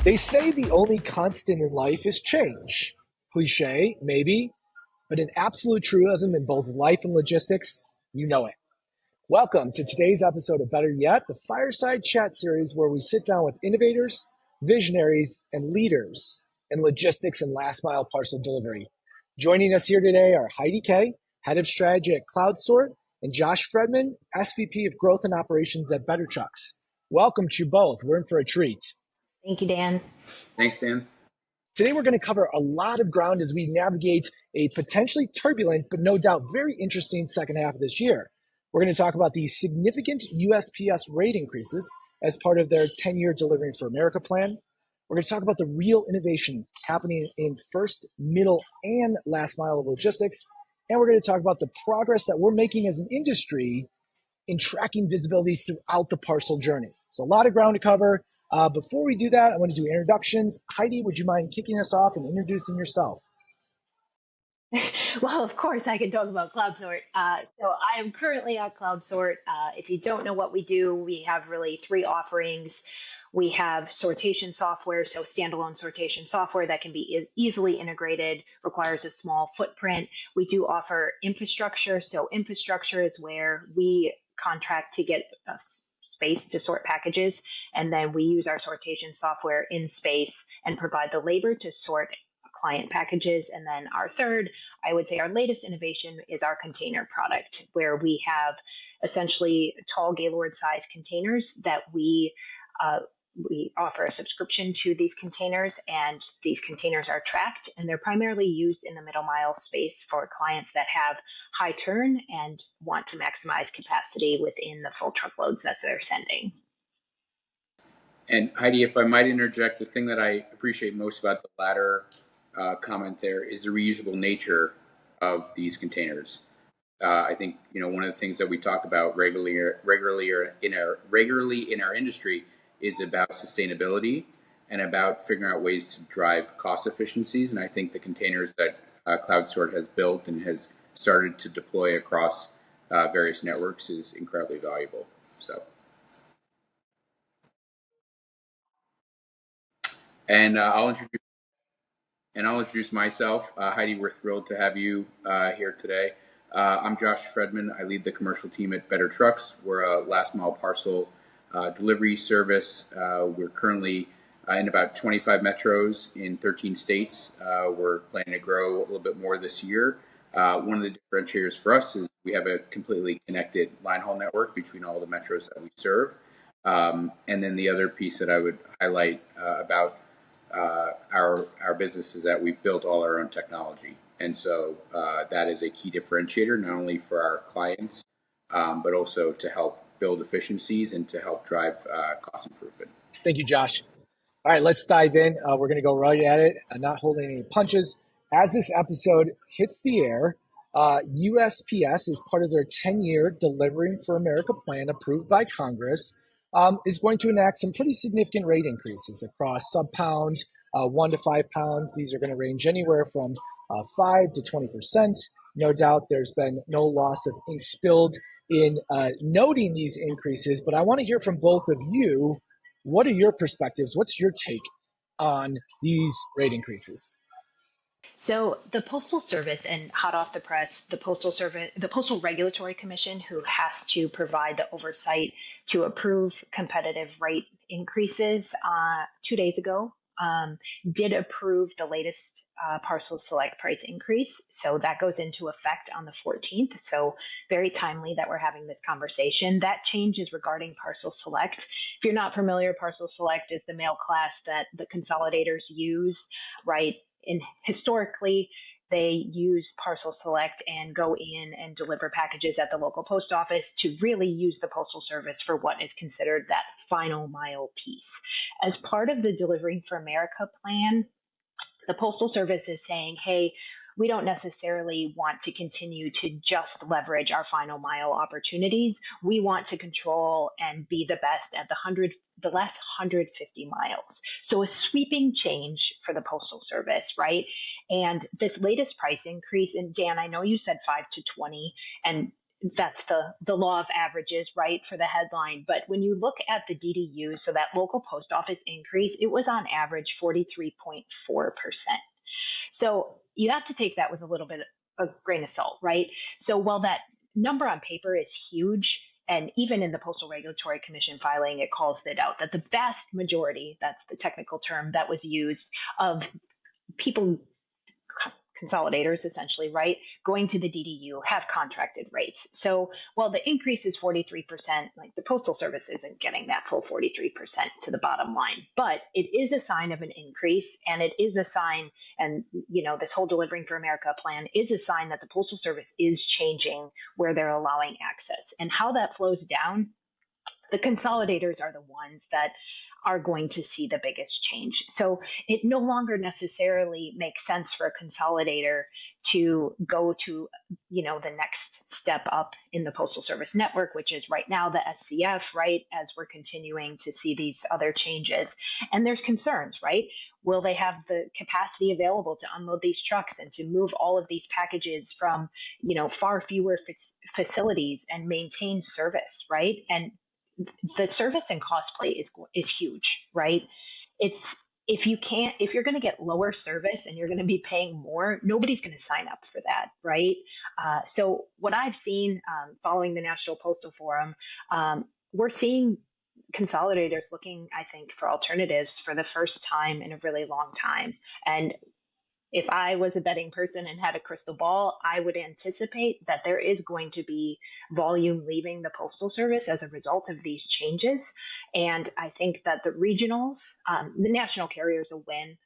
They say the only constant in life is change. Cliche, maybe, but an absolute truism in both life and logistics, you know it. Welcome to today's episode of Better Yet, the Fireside Chat series where we sit down with innovators, visionaries, and leaders in logistics and last mile parcel delivery. Joining us here today are Heidi Kay, Head of Strategy at CloudSort, and Josh Fredman, SVP of Growth and Operations at Better Trucks. Welcome to you both. We're in for a treat. Thank you, Dan. Thanks, Dan. Today, we're going to cover a lot of ground as we navigate a potentially turbulent, but no doubt very interesting second half of this year. We're going to talk about the significant USPS rate increases as part of their 10-year Delivering for America plan. We're going to talk about the real innovation happening in first, middle, and last mile of logistics. And we're going to talk about the progress that we're making as an industry in tracking visibility throughout the parcel journey. So a lot of ground to cover. Before we do that, I want to do introductions. Heidi, would you mind kicking us off and introducing yourself? Well, of course, I can talk about CloudSort. So I am currently at CloudSort. If you don't know what we do, we have really three offerings. We have sortation software, so standalone sortation software that can be easily integrated, requires a small footprint. We do offer infrastructure. So infrastructure is where we contract to get space to sort packages, and then we use our sortation software in space and provide the labor to sort client packages. And then our third, I would say our latest innovation is our container product, where we have essentially tall Gaylord size containers that we offer a subscription to these containers, and these containers are tracked, and they're primarily used in the middle mile space for clients that have high turn and want to maximize capacity within the full truckloads that they're sending. And Heidi, if I might interject, the thing that I appreciate most about the latter comment there is the reusable nature of these containers. I think one of the things that we talk about regularly in our industry is about sustainability and about figuring out ways to drive cost efficiencies. And I think the containers that CloudSort has built and has started to deploy across various networks is incredibly valuable. And I'll introduce myself. Heidi, we're thrilled to have you here today. I'm Josh Fredman. I lead the commercial team at Better Trucks. We're a last mile parcel delivery service. We're currently in about 25 metros in 13 states. We're planning to grow a little bit more this year. One of the differentiators for us is we have a completely connected line haul network between all the metros that we serve. And then the other piece that I would highlight about our business is that we've built all our own technology. And so that is a key differentiator, not only for our clients, but also to help build efficiencies and to help drive cost improvement. Thank you, Josh. All right, let's dive in. We're going to go right at it, not holding any punches. As this episode hits the air, USPS, is part of their 10-year Delivering for America plan approved by Congress, is going to enact some pretty significant rate increases across sub-pounds, 1 to 5 pounds. These are going to range anywhere from 5 to 20%. No doubt there's been no loss of ink spilled in noting these increases, but I want to hear from both of you. What are your perspectives? What's your take on these rate increases? So the Postal Service, and hot off the press, the Postal Regulatory Commission, who has to provide the oversight to approve competitive rate increases, 2 days ago, did approve the latest Parcel Select price increase. So that goes into effect on the 14th. So very timely that we're having this conversation. That change is regarding Parcel Select. If you're not familiar, Parcel Select is the mail class that the consolidators use, right? And historically, they use Parcel Select and go in and deliver packages at the local post office to really use the Postal Service for what is considered that final mile piece. As part of the Delivering for America plan, the Postal Service is saying, hey, we don't necessarily want to continue to just leverage our final mile opportunities. We want to control and be the best at the last 150 miles. So a sweeping change for the Postal Service, right? And this latest price increase, and Dan, I know you said 5 to 20, and that's the law of averages, right, for the headline. But when you look at the DDU, so that local post office increase, it was on average 43.4%. So you have to take that with a little bit of a grain of salt, right? So while that number on paper is huge, and even in the Postal Regulatory Commission filing, it calls it out that the vast majority, that's the technical term that was used, of people, consolidators essentially, right, going to the DDU have contracted rates. So while the increase is 43%, like the Postal Service isn't getting that full 43% to the bottom line, but it is a sign of an increase, and it is a sign, and this whole Delivering for America plan is a sign that the Postal Service is changing where they're allowing access. And how that flows down, the consolidators are the ones that are going to see the biggest change. So it no longer necessarily makes sense for a consolidator to go to, the next step up in the Postal Service network, which is right now the SCF, right, as we're continuing to see these other changes. And there's concerns, right? Will they have the capacity available to unload these trucks and to move all of these packages from, far fewer facilities and maintain service, right? And the service and cost play is huge, right? It's if you're going to get lower service and you're going to be paying more, nobody's going to sign up for that, right? So what I've seen following the National Postal Forum, we're seeing consolidators looking, I think, for alternatives for the first time in a really long time. And if I was a betting person and had a crystal ball, I would anticipate that there is going to be volume leaving the Postal Service as a result of these changes. And I think that the regionals, the national carriers will win.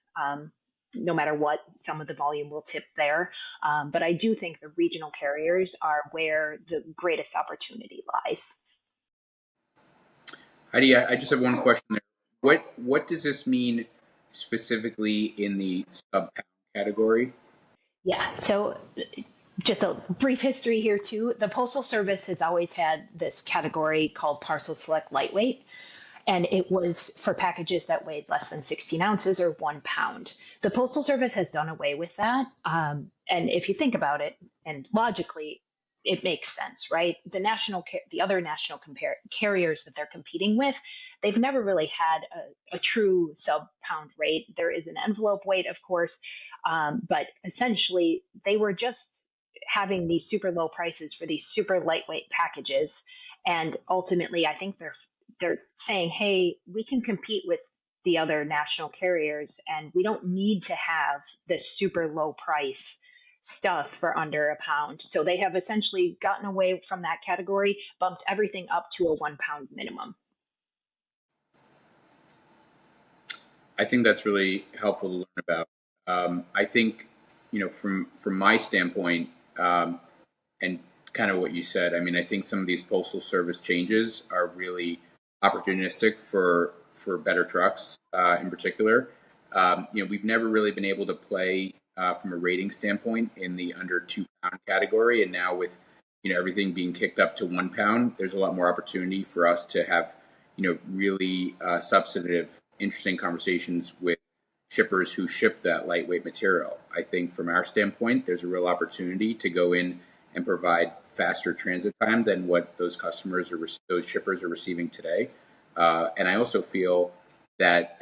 No matter what, some of the volume will tip there. But I do think the regional carriers are where the greatest opportunity lies. Heidi, I just have one question there. What does this mean specifically in the sub-pound category? Yeah, so just a brief history here too. The Postal Service has always had this category called Parcel Select Lightweight, and it was for packages that weighed less than 16 ounces or 1 pound. The Postal Service has done away with that, and if you think about it, and logically, it makes sense, right? The other national carriers that they're competing with, they've never really had a true sub-pound rate. There is an envelope weight, of course, but essentially they were just having these super low prices for these super lightweight packages, and ultimately, I think they're saying, hey, we can compete with the other national carriers, and we don't need to have this super low price stuff for under a pound. So they have essentially gotten away from that category, bumped everything up to a 1 pound minimum. I think that's really helpful to learn about. I think, from my standpoint, and kind of what you said, I mean, I think some of these Postal Service changes are really opportunistic for better trucks in particular. We've never really been able to play from a rating standpoint in the under 2 pound category, and now with everything being kicked up to 1 pound, there's a lot more opportunity for us to have really substantive, interesting conversations with shippers who ship that lightweight material. I think from our standpoint, there's a real opportunity to go in and provide faster transit time than what those shippers are receiving today. And I also feel that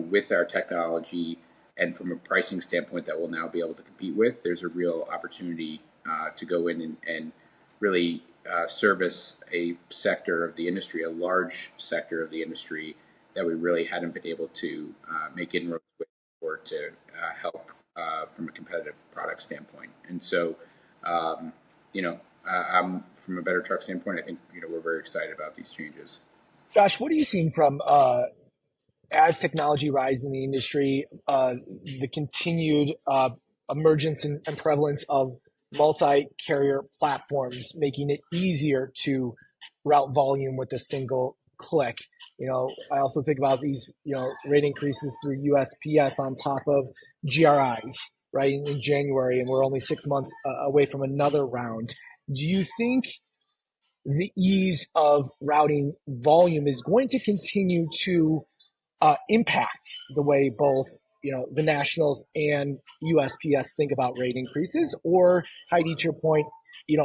with our technology and from a pricing standpoint that we'll now be able to compete with, there's a real opportunity to go in and really service a sector of the industry, a large sector of the industry that we really hadn't been able to make inroads with or to help from a competitive product standpoint. And so, I'm from a better truck standpoint, I think we're very excited about these changes. Josh, what are you seeing from as technology rises in the industry, the continued emergence and prevalence of multi-carrier platforms, making it easier to route volume with a single click? I also think about these, rate increases through USPS on top of GRIs, right, in January, and we're only 6 months away from another round. Do you think the ease of routing volume is going to continue to impact the way both the nationals and USPS think about rate increases? Or, Heidi, to your point,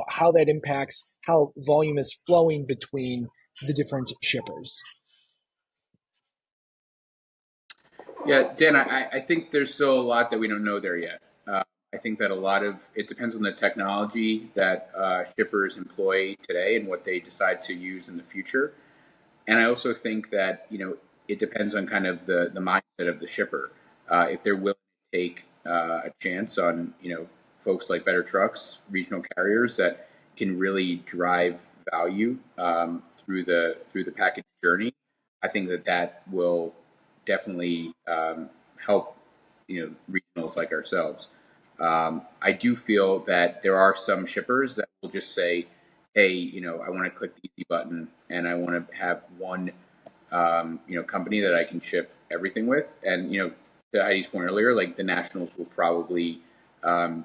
how that impacts how volume is flowing between the different shippers. Yeah, Dan, I think there's still a lot that we don't know there yet. I think that a lot of it depends on the technology that shippers employ today and what they decide to use in the future. And I also think that it depends on kind of the mindset of the shipper. If they're willing to take a chance on folks like Better Trucks, regional carriers that can really drive value through the package journey, I think that will definitely help regionals like ourselves. I do feel that there are some shippers that will just say, "Hey, I want to click the easy button and I want to have one company that I can ship everything with." And to Heidi's point earlier, like the nationals will probably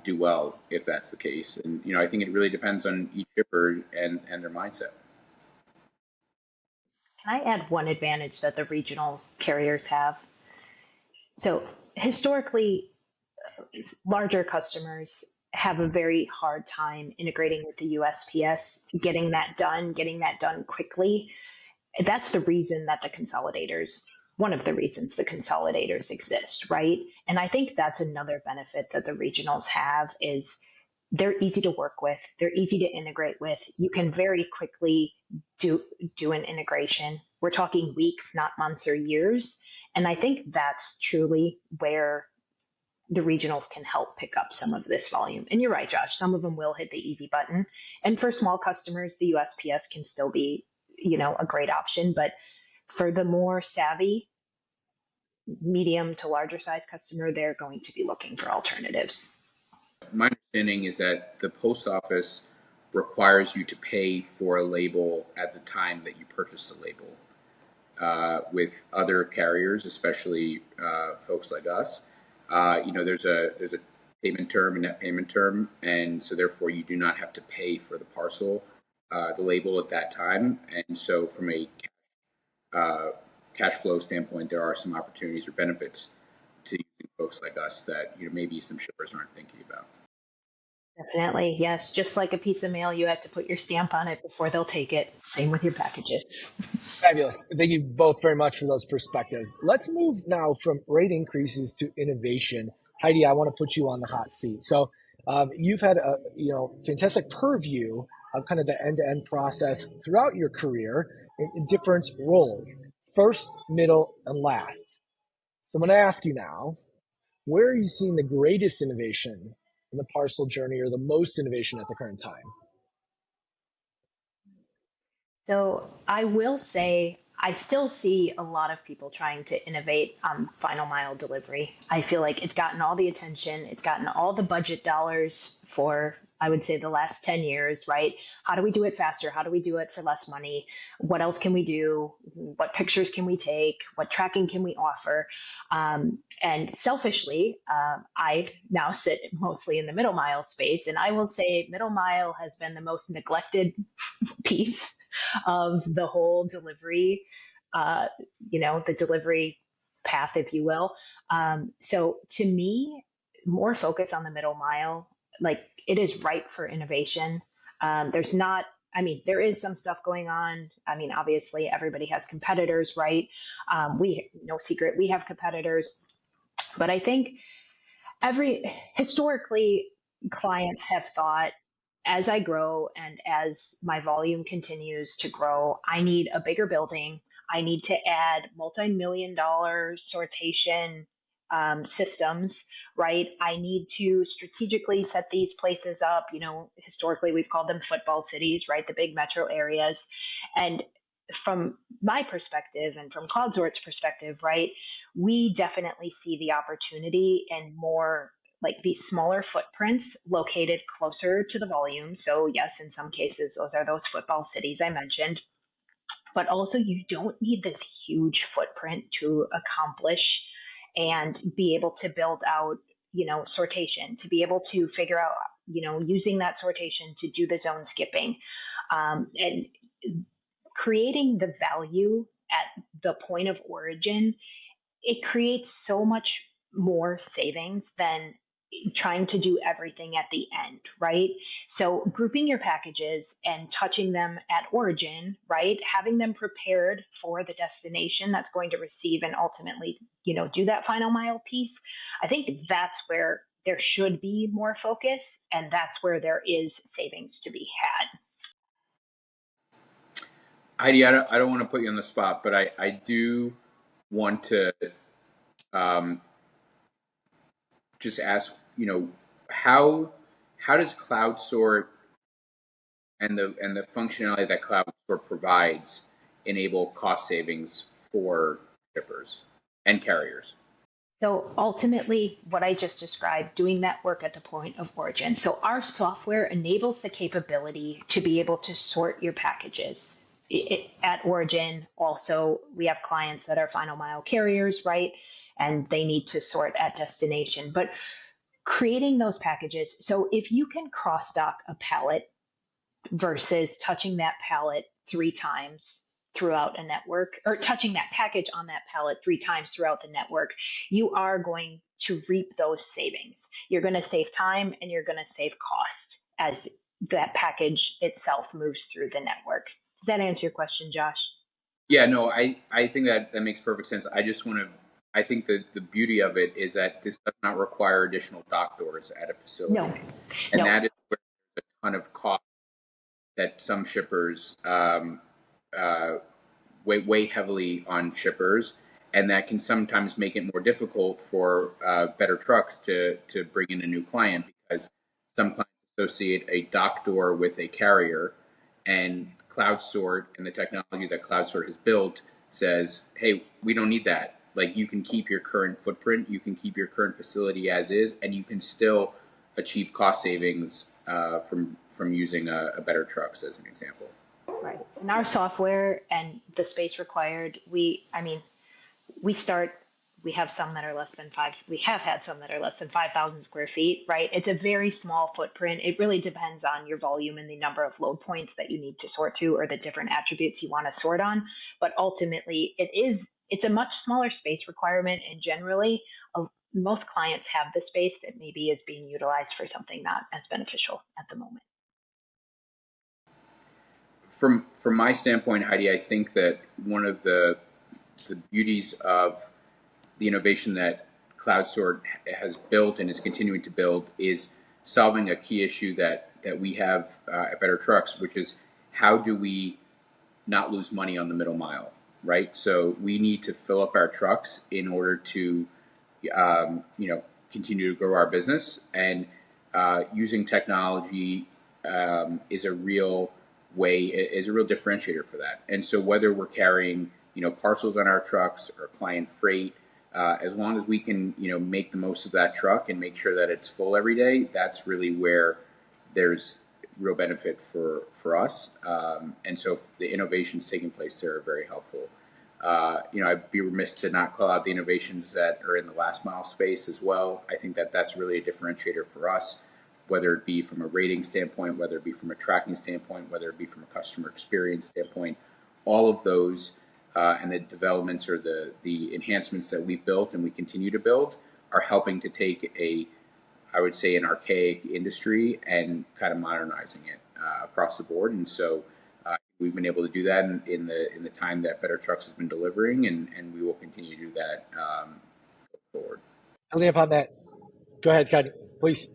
do well if that's the case. And I think it really depends on each shipper and their mindset. Can I add one advantage that the regional carriers have? So historically, larger customers have a very hard time integrating with the USPS, getting that done quickly. That's the reason that one of the reasons the consolidators exist, right? And I think that's another benefit that the regionals have is they're easy to work with, they're easy to integrate with. You can very quickly do an integration. We're talking weeks, not months or years. And I think that's truly where the regionals can help pick up some of this volume. And you're right, Josh, some of them will hit the easy button. And for small customers, the USPS can still be, a great option. But for the more savvy, medium to larger size customer, they're going to be looking for alternatives. My understanding is that the post office requires you to pay for a label at the time that you purchase the label. With other carriers, especially folks like us, there's a payment term, a net payment term, and so therefore you do not have to pay for the parcel, the label at that time. And so from a cash flow standpoint, there are some opportunities or benefits to using folks like us that maybe some shippers aren't thinking about. Definitely, yes. Just like a piece of mail, you have to put your stamp on it before they'll take it. Same with your packages. Fabulous. Thank you both very much for those perspectives. Let's move now from rate increases to innovation. Heidi, I want to put you on the hot seat. So you've had a fantastic purview of kind of the end-to-end process throughout your career in different roles, first, middle, and last. So I'm going to ask you now, where are you seeing the greatest innovation in the parcel journey or the most innovation at the current time? So I will say I still see a lot of people trying to innovate on final mile delivery. I feel like it's gotten all the attention, it's gotten all the budget dollars for, I would say, the last 10 years, right? How do we do it faster? How do we do it for less money? What else can we do? What pictures can we take? What tracking can we offer? And selfishly, I now sit mostly in the middle mile space, and I will say middle mile has been the most neglected piece of the whole delivery, the delivery path, if you will. So to me, more focus on the middle mile, like it is ripe for innovation. There's not, there is some stuff going on. Obviously everybody has competitors, right? No secret, we have competitors, but I think historically clients have thought, as I grow and as my volume continues to grow, I need a bigger building. I need to add multi-million-dollar sortation systems, right? I need to strategically set these places up. Historically, we've called them football cities, right? The big metro areas. And from my perspective and from CloudSort's perspective, right, we definitely see the opportunity and more like these smaller footprints located closer to the volume. So yes, in some cases, those are those football cities I mentioned, but also you don't need this huge footprint to accomplish and be able to build out, sortation, to be able to figure out, using that sortation to do the zone skipping, and creating the value at the point of origin. It creates so much more savings than trying to do everything at the end, right? So grouping your packages and touching them at origin, right? Having them prepared for the destination that's going to receive and ultimately, do that final mile piece. I think that's where there should be more focus, and that's where there is savings to be had. Heidi, I don't want to put you on the spot, but I do want to just ask, how does CloudSort and the functionality that CloudSort provides enable cost savings for shippers and carriers? So ultimately, what I just described, doing that work at the point of origin. So our software enables the capability to be able to sort your packages at origin. Also, we have clients that are final mile carriers, right? And they need to sort at destination. But creating those packages, so if you can cross dock a pallet versus touching that pallet 3 times throughout a network, or touching that package on that pallet 3 times throughout the network, you are going to reap those savings. You're going to save time and you're going to save cost as that package itself moves through the network. Does that answer your question, Josh? Yeah, no, I think that makes perfect sense. I think that the beauty of it is that this does not require additional dock doors at a facility. No. And that is where there's a ton of cost that some shippers weigh heavily on shippers, and that can sometimes make it more difficult for Better Trucks to bring in a new client, because some clients associate a dock door with a carrier, and CloudSort and the technology that CloudSort has built says, hey, we don't need that. Like, you can keep your current footprint, you can keep your current facility as is, and you can still achieve cost savings from using a Better Trucks as an example. Right. In our software and the space required, we have some that are less than we have had some that are less than 5,000 square feet, right? It's a very small footprint. It really depends on your volume and the number of load points that you need to sort to, or the different attributes you want to sort on. But ultimately, it's a much smaller space requirement, and generally, most clients have the space that maybe is being utilized for something not as beneficial at the moment. From my standpoint, Heidi, I think that one of the beauties of the innovation that CloudSort has built and is continuing to build is solving a key issue that we have at Better Trucks, which is, how do we not lose money on the middle mile, right? So we need to fill up our trucks in order to continue to grow our business, and using technology is a real differentiator for that. And so whether we're carrying parcels on our trucks or client freight, as long as we can make the most of that truck and make sure that it's full every day, that's really where there's real benefit for us. And so the innovations taking place there are very helpful. I'd be remiss to not call out the innovations that are in the last mile space as well. I think that that's really a differentiator for us, whether it be from a rating standpoint, whether it be from a tracking standpoint, whether it be from a customer experience standpoint. All of those and the developments or the enhancements that we've built and we continue to build are helping to take I would say, an archaic industry and kind of modernizing it across the board. And so we've been able to do that in the time that Better Trucks has been delivering, and we will continue to do that going forward. Building upon that, go ahead, Heidi, please.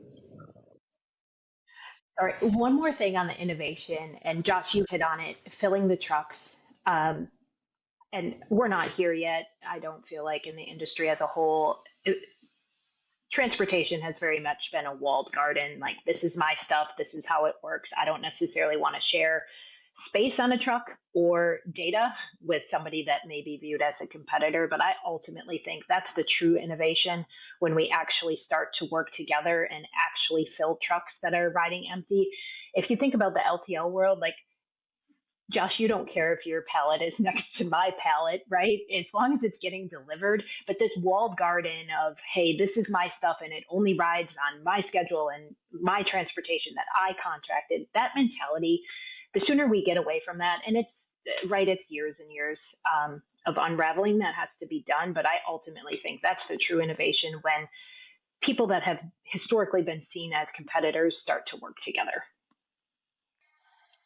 Sorry, one more thing on the innovation, and Josh, you hit on it, filling the trucks. And we're not here yet. I don't feel like in the industry as a whole, transportation has very much been a walled garden. Like, this is my stuff. This is how it works. I don't necessarily want to share space on a truck or data with somebody that may be viewed as a competitor. But I ultimately think that's the true innovation, when we actually start to work together and actually fill trucks that are riding empty. If you think about the LTL world, like, Josh, you don't care if your pallet is next to my pallet, right? As long as it's getting delivered. But this walled garden of, hey, this is my stuff and it only rides on my schedule and my transportation that I contracted, that mentality, the sooner we get away from that, and it's years and years of unraveling that has to be done. But I ultimately think that's the true innovation, when people that have historically been seen as competitors start to work together.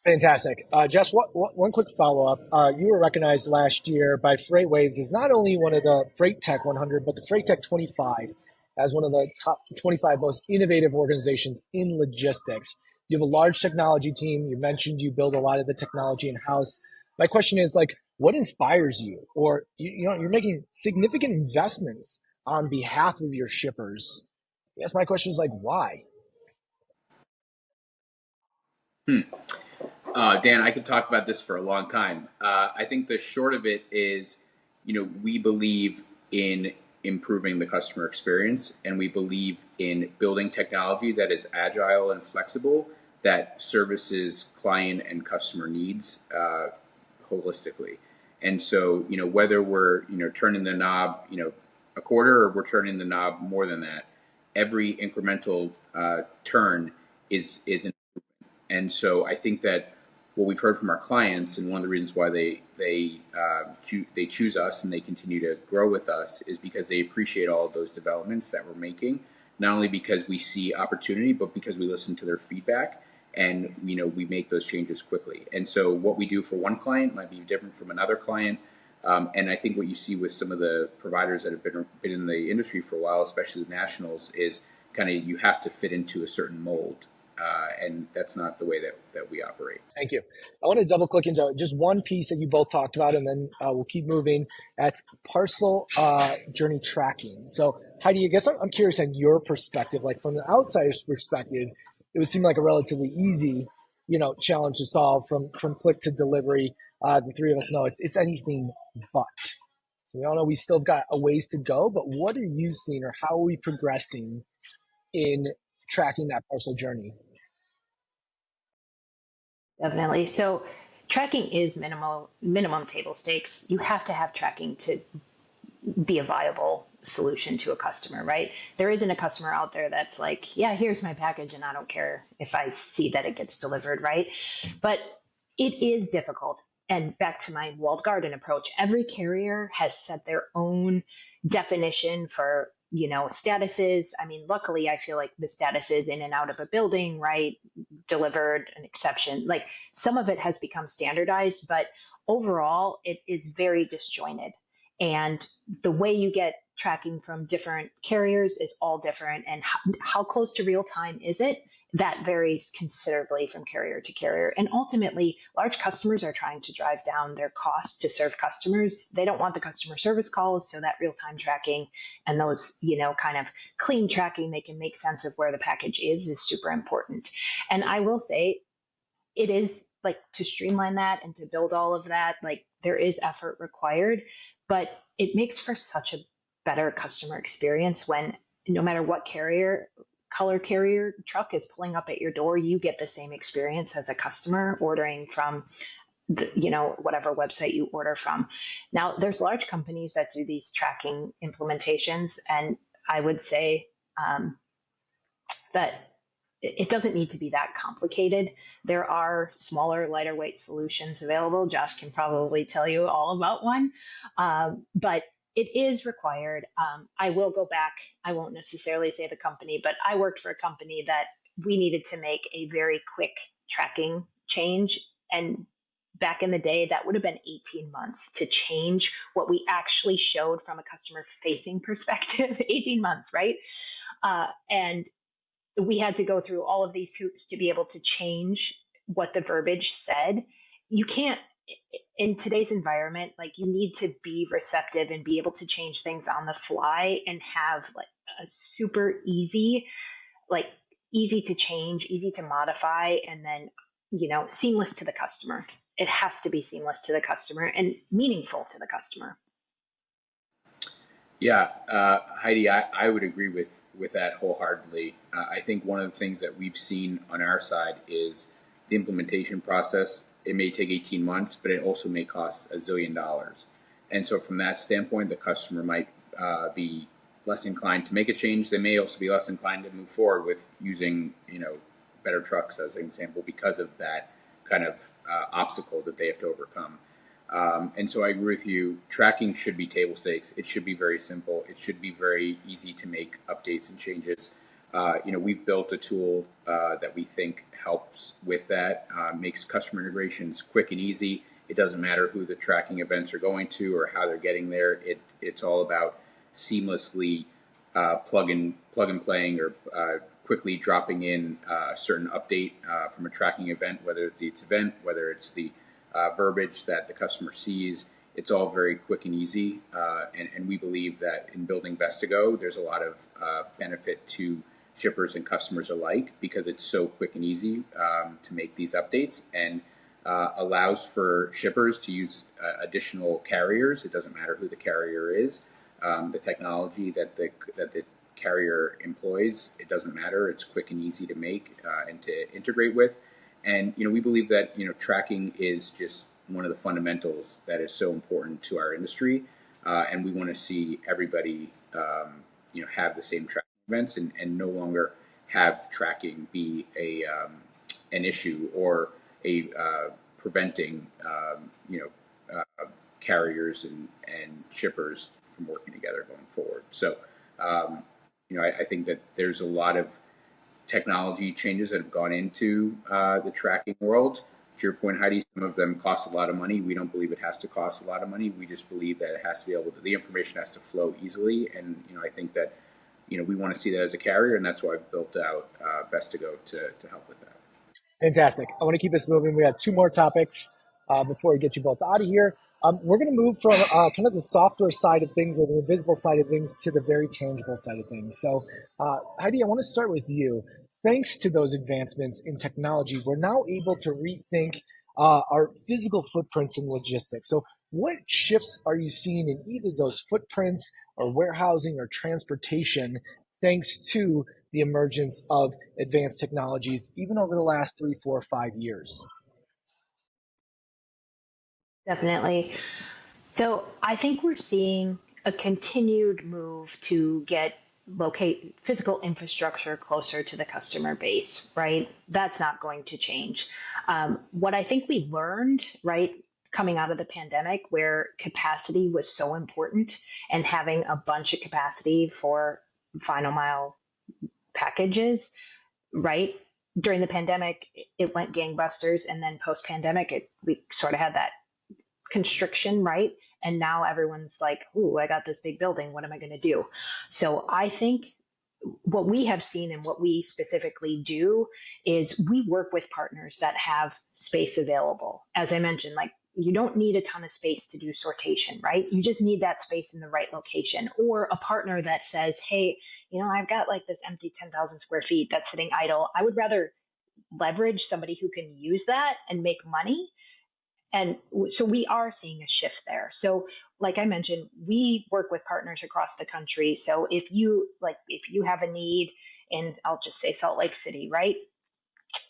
Fantastic. Jess, one quick follow-up. You were recognized last year by FreightWaves as not only one of the Freight Tech 100, but the Freight Tech 25 as one of the top 25 most innovative organizations in logistics. You have a large technology team. You mentioned you build a lot of the technology in-house. My question is, like, what inspires you? Or, you're making significant investments on behalf of your shippers. I guess my question is, like, why? Dan, I could talk about this for a long time. I think the short of it is, we believe in improving the customer experience, and we believe in building technology that is agile and flexible, that services client and customer needs holistically. And so, whether we're, turning the knob, a quarter, or we're turning the knob more than that, every incremental turn is an. And so I think that what we've heard from our clients, and one of the reasons why they choose us and they continue to grow with us, is because they appreciate all of those developments that we're making. Not only because we see opportunity, but because we listen to their feedback, and we make those changes quickly. And so what we do for one client might be different from another client. And I think what you see with some of the providers that have been in the industry for a while, especially the nationals, is kind of you have to fit into a certain mold. And that's not the way that we operate. Thank you. I want to double click into just one piece that you both talked about, and then we'll keep moving. That's parcel journey tracking. So Heidi, I guess I'm curious on your perspective, like from the outsider's perspective, it would seem like a relatively easy, challenge to solve from click to delivery. The three of us know it's anything but. So we all know we still got a ways to go, but what are you seeing, or how are we progressing in tracking that parcel journey? Definitely. So tracking is minimum table stakes. You have to have tracking to be a viable solution to a customer, right? There isn't a customer out there that's like, yeah, here's my package and I don't care if I see that it gets delivered, right? But it is difficult. And back to my walled garden approach, every carrier has set their own definition for statuses. I mean, luckily, I feel like the status is in and out of a building, right? Delivered, an exception. Like some of it has become standardized, but overall, it is very disjointed. And the way you get tracking from different carriers is all different. And how close to real time is it? That varies considerably from carrier to carrier. And ultimately, large customers are trying to drive down their costs to serve customers. They don't want the customer service calls, so that real-time tracking and those, kind of clean tracking, they can make sense of where the package is super important. And I will say, it is like to streamline that and to build all of that, like there is effort required, but it makes for such a better customer experience when no matter what color carrier truck is pulling up at your door, you get the same experience as a customer ordering from whatever website you order from. Now, there's large companies that do these tracking implementations, and I would say that it doesn't need to be that complicated. There are smaller, lighter weight solutions available. Josh can probably tell you all about one, but it is required. I will go back. I won't necessarily say the company, but I worked for a company that we needed to make a very quick tracking change. And back in the day, that would have been 18 months to change what we actually showed from a customer facing perspective, 18 months, right? And we had to go through all of these hoops to be able to change what the verbiage said. You can't, in today's environment, like you need to be receptive and be able to change things on the fly and have like a super easy to change, easy to modify, and then, seamless to the customer. It has to be seamless to the customer and meaningful to the customer. Yeah, Heidi, I would agree with that wholeheartedly. I think one of the things that we've seen on our side is the implementation process. It may take 18 months, but it also may cost $1 zillion. And so from that standpoint, the customer might be less inclined to make a change. They may also be less inclined to move forward with using, better trucks as an example because of that kind of obstacle that they have to overcome. And so I agree with you. Tracking should be table stakes. It should be very simple. It should be very easy to make updates and changes. We've built a tool that we think helps with that, makes customer integrations quick and easy. It doesn't matter who the tracking events are going to or how they're getting there. It's all about seamlessly plug and playing or quickly dropping in a certain update from a tracking event, whether it's its event, whether it's the verbiage that the customer sees. It's all very quick and easy. And we believe that in building Vestigo, there's a lot of benefit to shippers and customers alike because it's so quick and easy to make these updates and allows for shippers to use additional carriers. It doesn't matter who the carrier is. The technology that the carrier employs, it doesn't matter. It's quick and easy to make and to integrate with. And we believe that tracking is just one of the fundamentals that is so important to our industry, and we want to see everybody have the same tracking events and no longer have tracking be an issue or a preventing carriers and shippers from working together going forward. So I think that there's a lot of technology changes that have gone into the tracking world. To your point, Heidi, some of them cost a lot of money. We don't believe it has to cost a lot of money. We just believe that it has to be able to, the information has to flow easily. And, I think that, we want to see that as a carrier, and that's why I've built out Vestigo to help with that. Fantastic. I want to keep this moving. We have two more topics before we get you both out of here. We're going to move from kind of the software side of things or the invisible side of things to the very tangible side of things. So, Heidi, I want to start with you. Thanks to those advancements in technology, we're now able to rethink our physical footprints in logistics. So what shifts are you seeing in either those footprints or warehousing or transportation thanks to the emergence of advanced technologies, even over the last 3, 4, 5 years? Definitely. So I think we're seeing a continued move to locate physical infrastructure closer to the customer base, right? That's not going to change. What I think we learned, right, coming out of the pandemic, where capacity was so important and having a bunch of capacity for final mile packages, right? During the pandemic, it went gangbusters, and then post-pandemic, we sort of had that constriction, right? And now everyone's like, ooh, I got this big building. What am I going to do? So I think what we have seen and what we specifically do is we work with partners that have space available. As I mentioned, like you don't need a ton of space to do sortation, right? You just need that space in the right location, or a partner that says, hey, I've got like this empty 10,000 square feet that's sitting idle. I would rather leverage somebody who can use that and make money. And so we are seeing a shift there. So like I mentioned, we work with partners across the country. So if you have a need in, I'll just say Salt Lake City, right?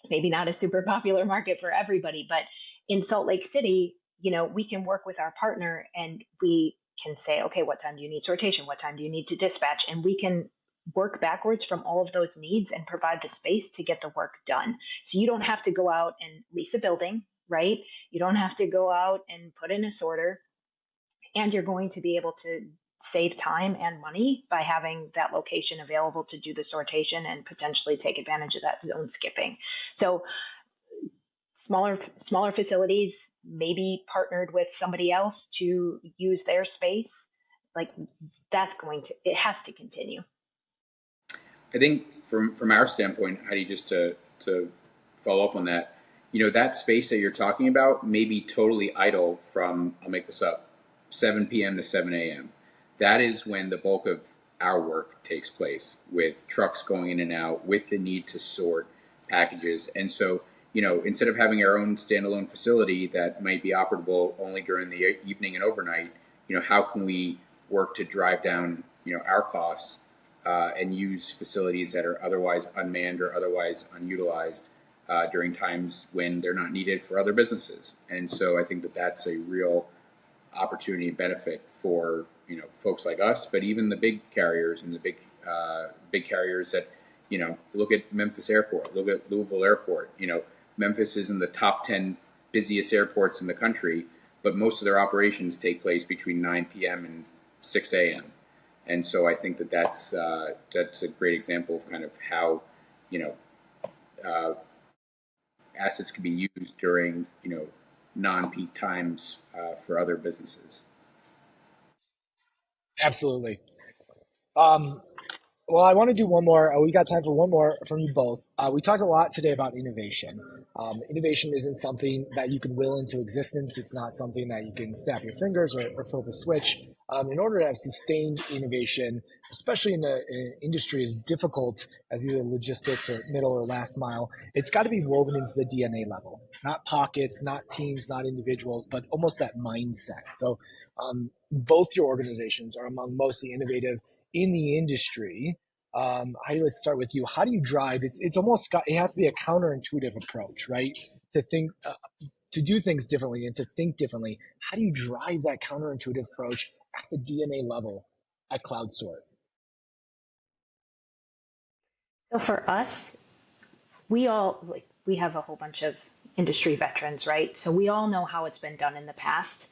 Maybe not a super popular market for everybody, but in Salt Lake City, we can work with our partner and we can say, okay, what time do you need sortation? What time do you need to dispatch? And we can work backwards from all of those needs and provide the space to get the work done. So you don't have to go out and lease a building, right? You don't have to go out and put in a sorter, and you're going to be able to save time and money by having that location available to do the sortation and potentially take advantage of that zone skipping. So smaller facilities maybe partnered with somebody else to use their space, like it has to continue. I think from our standpoint, Heidi, just to follow up on that, that space that you're talking about may be totally idle from, I'll make this up, 7 p.m. to 7 a.m. That is when the bulk of our work takes place, with trucks going in and out, with the need to sort packages. And so, instead of having our own standalone facility that might be operable only during the evening and overnight, how can we work to drive down, our costs and use facilities that are otherwise unmanned or otherwise unutilized during times when they're not needed for other businesses. And so I think that that's a real opportunity and benefit for folks like us, but even the big carriers and the big carriers that look at Memphis Airport, look at Louisville Airport. Memphis is in the top 10 busiest airports in the country, but most of their operations take place between 9 p.m. and 6 a.m. And so I think that that's a great example of kind of how, you know, assets can be used during, non-peak times for other businesses. Absolutely. Well, I want to do one more. We got time for one more from you both. We talked a lot today about innovation. Innovation isn't something that you can will into existence. It's not something that you can snap your fingers or flip a switch. In order to have sustained innovation, especially in an industry as difficult as either logistics or middle or last mile, it's got to be woven into the DNA level. Not pockets, not teams, not individuals, but almost that mindset. So both your organizations are among mostly innovative in the industry. Heidi, let's start with you. How do you drive? It's almost got, it has to be a counterintuitive approach, right? To think, to do things differently and to think differently. How do you drive that counterintuitive approach at the DNA level at CloudSort? So for us, we have a whole bunch of industry veterans, right? So we all know how it's been done in the past.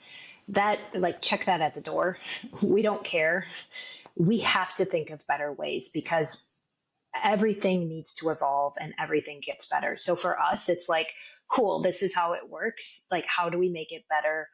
That check that at the door. We don't care. We have to think of better ways because everything needs to evolve and everything gets better. So for us, it's like, cool, this is how it works. Like, how do we make it better?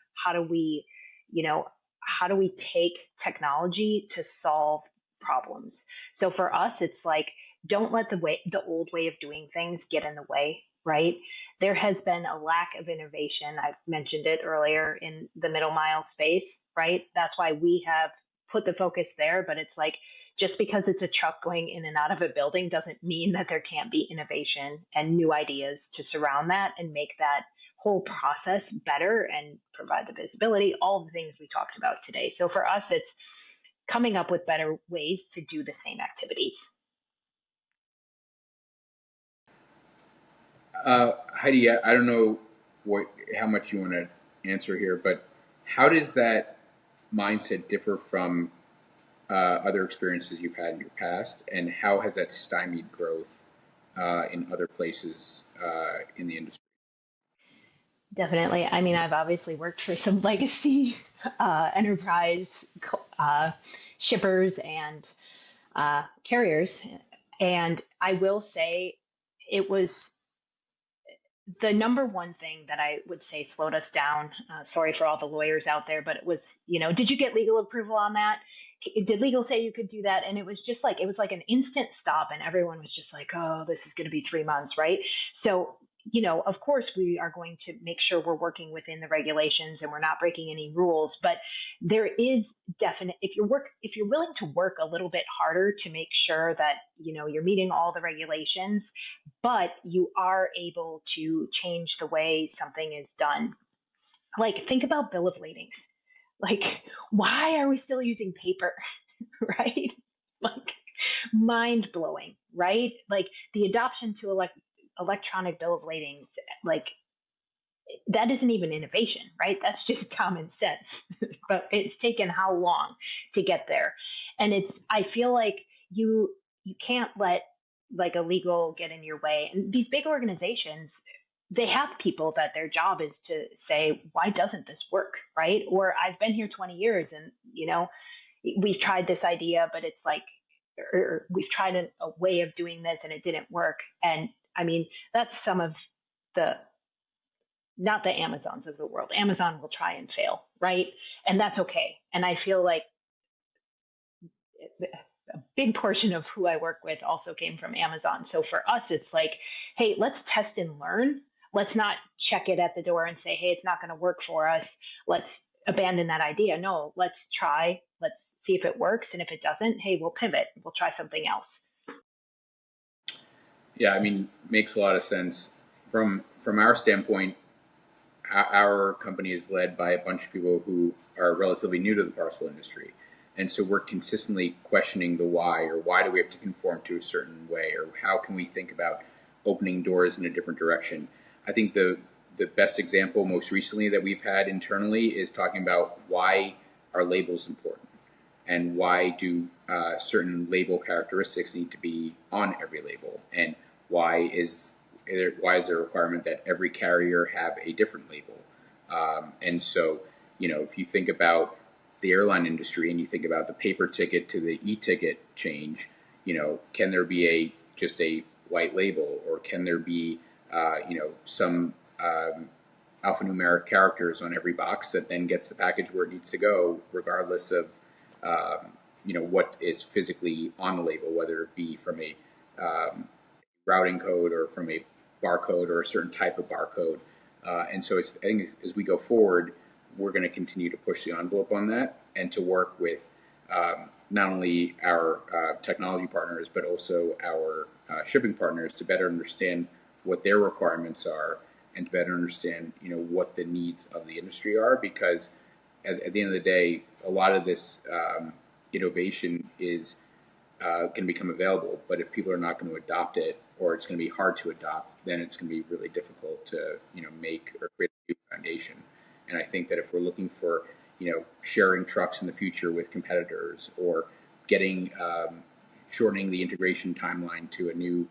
You know, how do we take technology to solve problems? So for us, it's like, don't let the old way of doing things get in the way, right? There has been a lack of innovation. I've mentioned it earlier in the middle mile space, right? That's why we have put the focus there, but it's like, just because it's a truck going in and out of a building doesn't mean that there can't be innovation and new ideas to surround that and make that whole process better and provide the visibility, all the things we talked about today. So for us, it's coming up with better ways to do the same activities. Heidi, I don't know how much you want to answer here, but how does that mindset differ from other experiences you've had in your past, and how has that stymied growth in other places in the industry? Definitely. I mean, I've obviously worked for some legacy enterprise shippers and carriers, and I will say it was the number one thing that I would say slowed us down. Sorry for all the lawyers out there, but it was, did you get legal approval on that? Did legal say you could do that? And it was just like, it was like an instant stop, and everyone was just like, oh, this is going to be 3 months, right? So, of course, we are going to make sure we're working within the regulations and we're not breaking any rules. But there is definite, if you're willing to work a little bit harder to make sure that you're meeting all the regulations, but you are able to change the way something is done. Like, think about bill of ladings. Like, why are we still using paper? Right? Like, mind blowing, right? Like, the adoption to electronic bill of ladings, like, that isn't even innovation, right? That's just common sense. But it's taken how long to get there? And I feel like you can't let like a legal get in your way. And these big organizations, they have people that their job is to say, why doesn't this work, right? Or I've been here 20 years and we've tried this idea, but it's like, or we've tried a way of doing this and it didn't work. And I mean, that's some of the, not the Amazons of the world. Amazon will try and fail, right? And that's okay. And I feel like a big portion of who I work with also came from Amazon. So for us, it's like, hey, let's test and learn. Let's not check it at the door and say, hey, it's not going to work for us. Let's abandon that idea. No, let's try. Let's see if it works. And if it doesn't, hey, we'll pivot. We'll try something else. Yeah, I mean, makes a lot of sense. From our standpoint, our company is led by a bunch of people who are relatively new to the parcel industry. And so we're consistently questioning the why, or why do we have to conform to a certain way, or how can we think about opening doors in a different direction. I think the best example most recently that we've had internally is talking about why are labels important, and why do certain label characteristics need to be on every label, and why is there a requirement that every carrier have a different label? And so, if you think about the airline industry and you think about the paper ticket to the e-ticket change, can there be just a white label, or can there be, some alphanumeric characters on every box that then gets the package where it needs to go, regardless of, what is physically on the label, whether it be from a routing code or from a barcode or a certain type of barcode. And so I think as we go forward, we're going to continue to push the envelope on that and to work with not only our technology partners, but also our shipping partners to better understand what their requirements are and to better understand, what the needs of the industry are. Because at the end of the day, a lot of this innovation is can become available, but if people are not going to adopt it, or it's going to be hard to adopt, then it's going to be really difficult to make or create a new foundation. And I think that if we're looking for sharing trucks in the future with competitors, or getting shortening the integration timeline to a new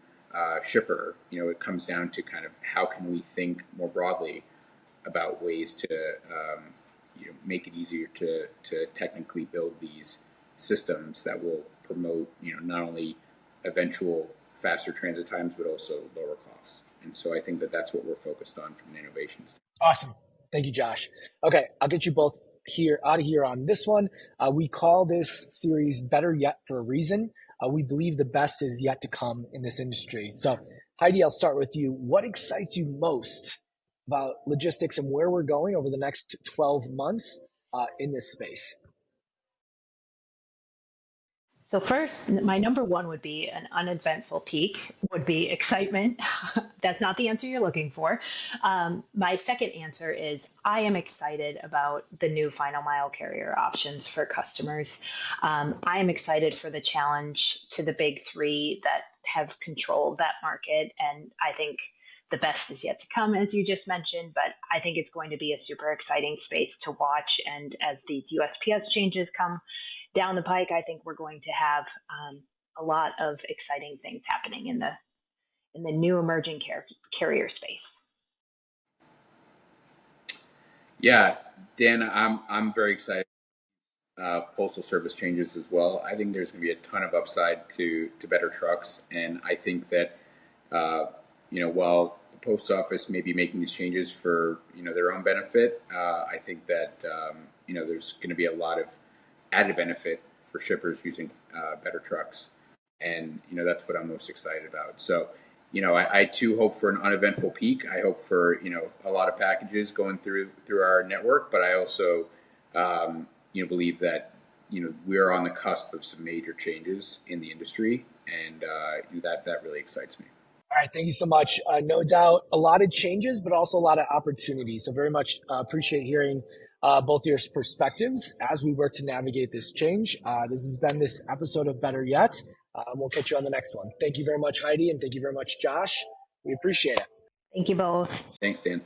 shipper, it comes down to kind of how can we think more broadly about ways to make it easier to technically build these systems that will promote not only eventual faster transit times, but also lower costs. And so I think that that's what we're focused on from an innovation standpoint. Awesome. Thank you, Josh. Okay, I'll get you both out of here on this one. We call this series Better Yet for a reason. We believe the best is yet to come in this industry. So Heidi, I'll start with you. What excites you most about logistics and where we're going over the next 12 months in this space? So first, my number one would be an uneventful peak, would be excitement. That's not the answer you're looking for. My second answer is I am excited about the new final mile carrier options for customers. I am excited for the challenge to the big three that have controlled that market. And I think the best is yet to come, as you just mentioned, but I think it's going to be a super exciting space to watch. And as these USPS changes come down the pike, I think we're going to have a lot of exciting things happening in the new emerging carrier space. Yeah, Dan, I'm very excited. Postal Service changes as well. I think there's going to be a ton of upside to Better Trucks, and I think that while the post office may be making these changes for their own benefit, I think that there's going to be a lot of added benefit for shippers using Better Trucks, and that's what I'm most excited about. So I too hope for an uneventful peak. I hope for a lot of packages going through our network, but I also believe that we are on the cusp of some major changes in the industry, and that really excites me. All right, thank you so much. No doubt a lot of changes, but also a lot of opportunities. So very much appreciate hearing both your perspectives as we work to navigate this change. This has been this episode of Better Yet. We'll catch you on the next one. Thank you very much, Heidi, and thank you very much, Josh. We appreciate it. Thank you both. Thanks, Dan.